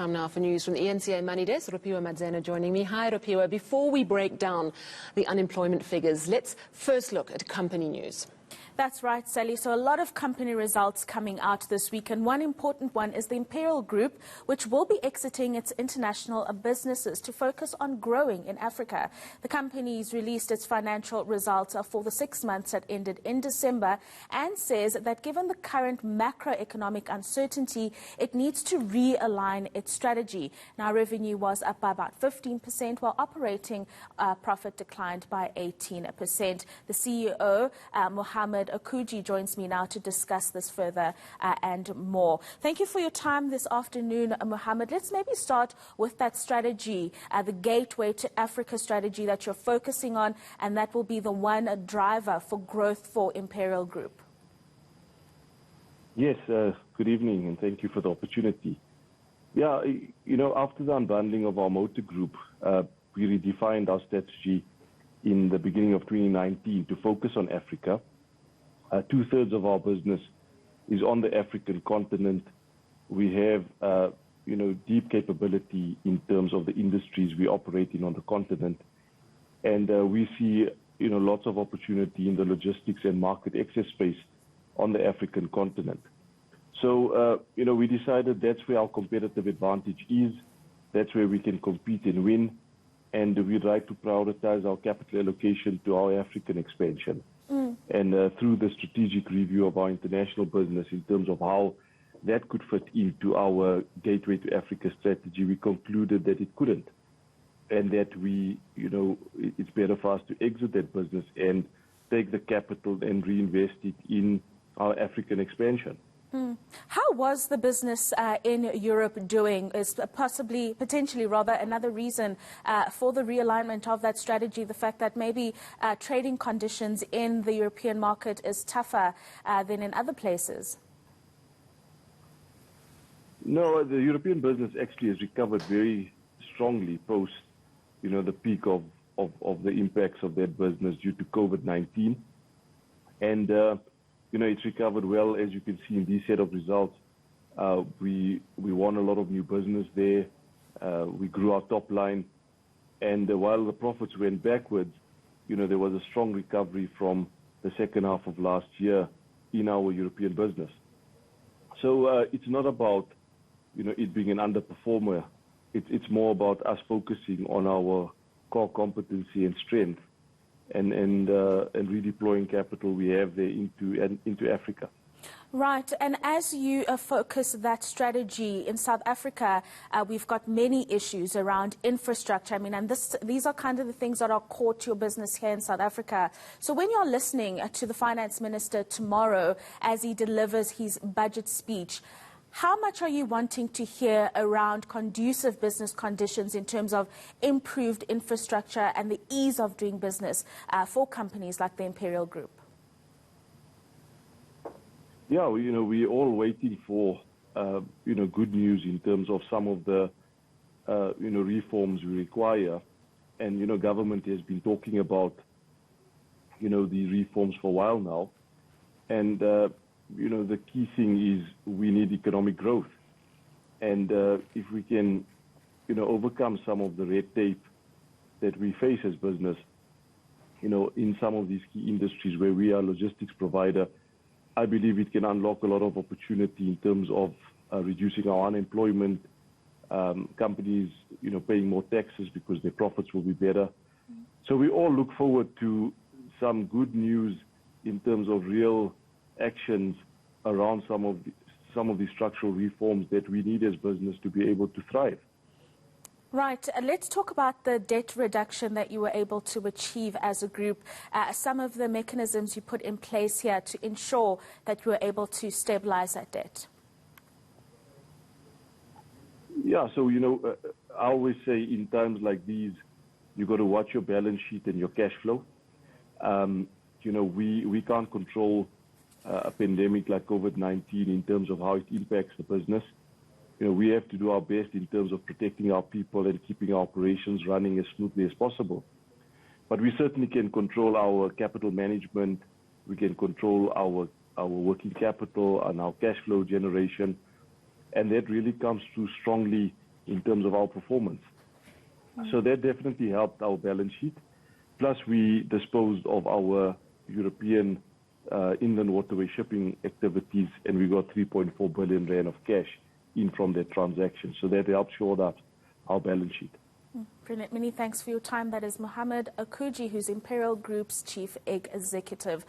Time now for news from the eNCA Money Desk. Rofhiwa Madzena joining me. Hi, Rofhiwa. Before we break down the unemployment figures, let's first look at company news. That's right, Sally. So a lot of company results coming out this week, and one important one is the Imperial Group, which will be exiting its international businesses to focus on growing in Africa. The company's released its financial results for the 6 months that ended in December and says that given the current macroeconomic uncertainty, it needs to realign its strategy. Now, revenue was up by about 15%, while operating profit declined by 18%. The CEO, Mohammed Akoojee, joins me now to discuss this further and more. Thank you for your time this afternoon, Mohammed. Let's maybe start with that strategy, the Gateway to Africa strategy that you're focusing on, and that will be the one driver for growth for Imperial Group. Yes, good evening, and thank you for the opportunity. Yeah, after the unbundling of our motor group, we redefined our strategy in the beginning of 2019 to focus on Africa. 2/3 of our business is on the African continent. We have, deep capability in terms of the industries we operate in on the continent. And we see, lots of opportunity in the logistics and market access space on the African continent. So, we decided that's where our competitive advantage is. That's where we can compete and win. And we'd like to prioritize our capital allocation to our African expansion. And through the strategic review of our international business in terms of how that could fit into our Gateway to Africa strategy, we concluded that it couldn't. And that it's better for us to exit that business and take the capital and reinvest it in our African expansion. How was the business in Europe doing? Is potentially another reason for the realignment of that strategy, the fact that maybe trading conditions in the European market is tougher than in other places? No, the European business actually has recovered very strongly post, the peak of the impacts of that business due to COVID-19. And it's recovered well, as you can see in this set of results. We won a lot of new business there. We grew our top line. And while the profits went backwards, there was a strong recovery from the second half of last year in our European business. So it's not about, it being an underperformer. It's more about us focusing on our core competency and strength. And redeploying capital we have there into Africa. Right, and as you focus that strategy in South Africa, we've got many issues around infrastructure. And these are kind of the things that are core to your business here in South Africa. So when you're listening to the Finance Minister tomorrow as he delivers his budget speech, how much are you wanting to hear around conducive business conditions in terms of improved infrastructure and the ease of doing business for companies like the Imperial Group? Yeah, we're all waiting for, good news in terms of some of the, reforms we require. And, government has been talking about, the reforms for a while now. And, the key thing is we need economic growth. And if we can, overcome some of the red tape that we face as business, in some of these key industries where we are a logistics provider, I believe it can unlock a lot of opportunity in terms of reducing our unemployment, companies, paying more taxes because their profits will be better. So we all look forward to some good news in terms of real actions around some of the structural reforms that we need as business to be able to thrive. Right. Let's talk about the debt reduction that you were able to achieve as a group. Some of the mechanisms you put in place here to ensure that you were able to stabilize that debt. Yeah. So, I always say in times like these, you've got to watch your balance sheet and your cash flow. We can't control a pandemic like COVID-19 in terms of how it impacts the business. We have to do our best in terms of protecting our people and keeping our operations running as smoothly as possible. But we certainly can control our capital management. We can control our working capital and our cash flow generation. And that really comes through strongly in terms of our performance. So that definitely helped our balance sheet. Plus, we disposed of our European inland waterway shipping activities, and we got 3.4 billion rand of cash in from that transaction. So that helped shore up our balance sheet. Brilliant. Many thanks for your time. That is Mohammed Akoojee, who's Imperial Group's Chief Executive.